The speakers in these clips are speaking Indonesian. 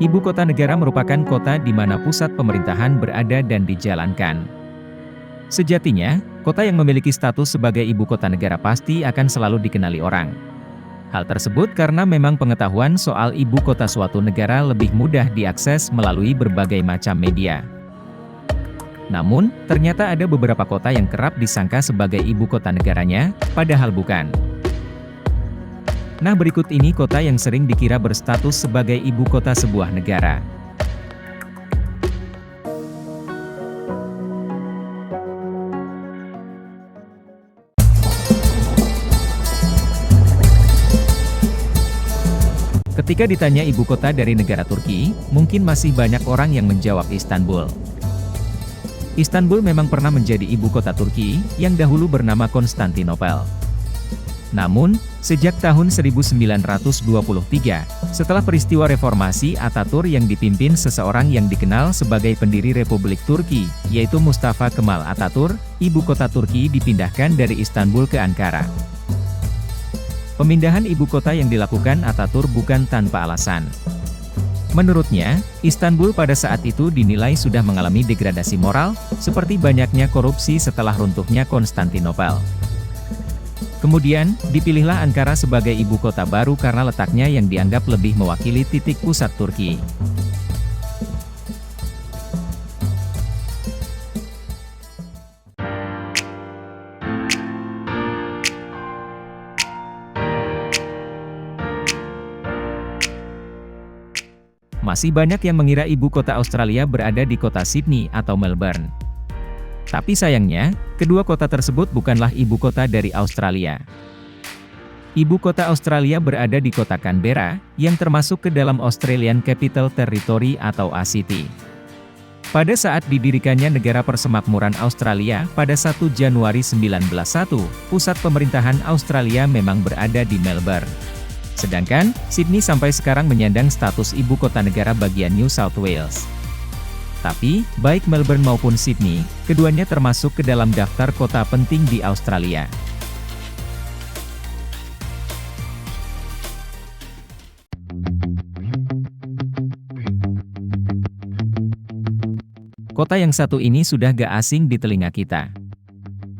Ibu kota negara merupakan kota di mana pusat pemerintahan berada dan dijalankan. Sejatinya, kota yang memiliki status sebagai ibu kota negara pasti akan selalu dikenali orang. Hal tersebut karena memang pengetahuan soal ibu kota suatu negara lebih mudah diakses melalui berbagai macam media. Namun, ternyata ada beberapa kota yang kerap disangka sebagai ibu kota negaranya, padahal bukan. Nah, berikut ini kota yang sering dikira berstatus sebagai ibu kota sebuah negara. Ketika ditanya ibu kota dari negara Turki, mungkin masih banyak orang yang menjawab Istanbul. Istanbul memang pernah menjadi ibu kota Turki, yang dahulu bernama Konstantinopel. Namun, sejak tahun 1923, setelah peristiwa reformasi Atatürk yang dipimpin seseorang yang dikenal sebagai pendiri Republik Turki, yaitu Mustafa Kemal Atatürk, ibu kota Turki dipindahkan dari Istanbul ke Ankara. Pemindahan ibu kota yang dilakukan Atatürk bukan tanpa alasan. Menurutnya, Istanbul pada saat itu dinilai sudah mengalami degradasi moral, seperti banyaknya korupsi setelah runtuhnya Konstantinopel. Kemudian, dipilihlah Ankara sebagai ibu kota baru karena letaknya yang dianggap lebih mewakili titik pusat Turki. Masih banyak yang mengira ibu kota Australia berada di kota Sydney atau Melbourne. Tapi sayangnya, kedua kota tersebut bukanlah ibu kota dari Australia. Ibu kota Australia berada di kota Canberra, yang termasuk ke dalam Australian Capital Territory atau ACT. Pada saat didirikannya Negara Persemakmuran Australia pada 1 Januari 1901, pusat pemerintahan Australia memang berada di Melbourne. Sedangkan, Sydney sampai sekarang menyandang status ibu kota negara bagian New South Wales. Tapi, baik Melbourne maupun Sydney, keduanya termasuk ke dalam daftar kota penting di Australia. Kota yang satu ini sudah gak asing di telinga kita.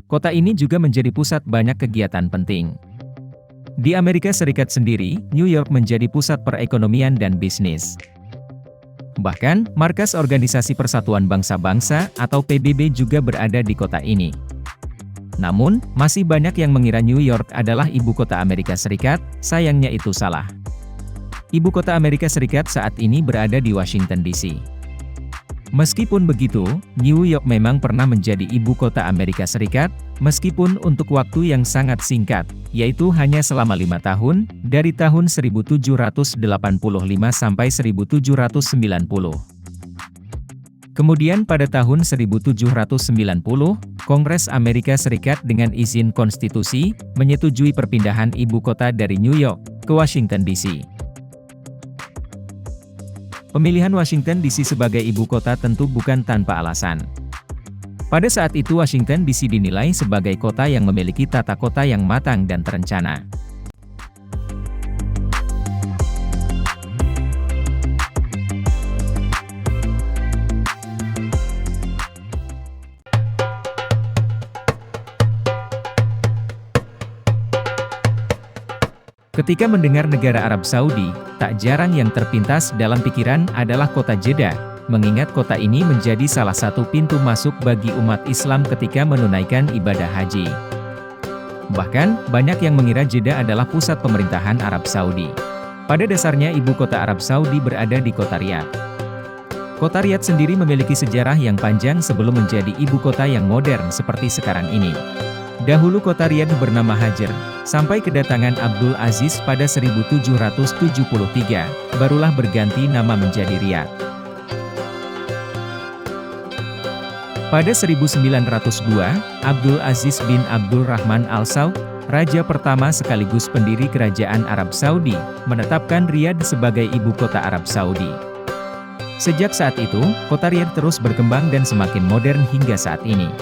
Kota ini juga menjadi pusat banyak kegiatan penting. Di Amerika Serikat sendiri, New York menjadi pusat perekonomian dan bisnis. Bahkan, markas Organisasi Persatuan Bangsa-Bangsa atau PBB juga berada di kota ini. Namun, masih banyak yang mengira New York adalah ibu kota Amerika Serikat, sayangnya itu salah. Ibu kota Amerika Serikat saat ini berada di Washington DC. Meskipun begitu, New York memang pernah menjadi ibu kota Amerika Serikat, meskipun untuk waktu yang sangat singkat, yaitu hanya selama 5 tahun, dari tahun 1785 sampai 1790. Kemudian pada tahun 1790, Kongres Amerika Serikat dengan izin konstitusi, menyetujui perpindahan ibu kota dari New York ke Washington DC. Pemilihan Washington DC sebagai ibu kota tentu bukan tanpa alasan. Pada saat itu Washington DC dinilai sebagai kota yang memiliki tata kota yang matang dan terencana. Ketika mendengar negara Arab Saudi, tak jarang yang terpintas dalam pikiran adalah kota Jeddah, mengingat kota ini menjadi salah satu pintu masuk bagi umat Islam ketika menunaikan ibadah haji. Bahkan, banyak yang mengira Jeddah adalah pusat pemerintahan Arab Saudi. Pada dasarnya ibu kota Arab Saudi berada di kota Riyadh. Kota Riyadh sendiri memiliki sejarah yang panjang sebelum menjadi ibu kota yang modern seperti sekarang ini. Dahulu kota Riyadh bernama Hajar, sampai kedatangan Abdul Aziz pada 1773, barulah berganti nama menjadi Riyadh. Pada 1902, Abdul Aziz bin Abdul Rahman Al Saud, raja pertama sekaligus pendiri kerajaan Arab Saudi, menetapkan Riyadh sebagai ibu kota Arab Saudi. Sejak saat itu, kota Riyadh terus berkembang dan semakin modern hingga saat ini.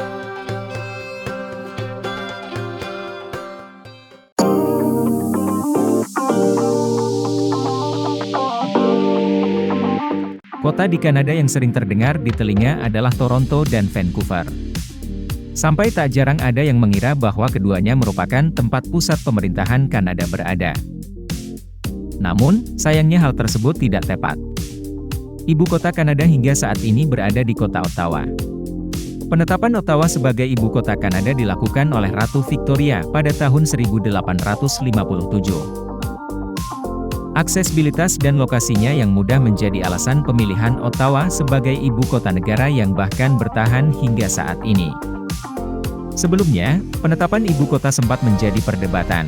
Kota di Kanada yang sering terdengar di telinga adalah Toronto dan Vancouver. Sampai tak jarang ada yang mengira bahwa keduanya merupakan tempat pusat pemerintahan Kanada berada. Namun, sayangnya hal tersebut tidak tepat. Ibu kota Kanada hingga saat ini berada di kota Ottawa. Penetapan Ottawa sebagai ibu kota Kanada dilakukan oleh Ratu Victoria pada tahun 1857. Aksesibilitas dan lokasinya yang mudah menjadi alasan pemilihan Ottawa sebagai ibu kota negara yang bahkan bertahan hingga saat ini. Sebelumnya, penetapan ibu kota sempat menjadi perdebatan.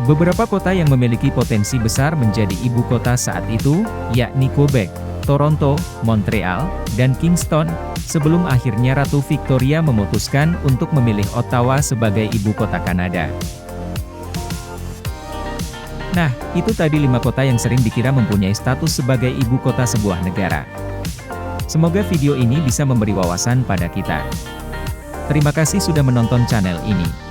Beberapa kota yang memiliki potensi besar menjadi ibu kota saat itu, yakni Quebec, Toronto, Montreal, dan Kingston, sebelum akhirnya Ratu Victoria memutuskan untuk memilih Ottawa sebagai ibu kota Kanada. Nah, itu tadi 5 kota yang sering dikira mempunyai status sebagai ibu kota sebuah negara. Semoga video ini bisa memberi wawasan pada kita. Terima kasih sudah menonton channel ini.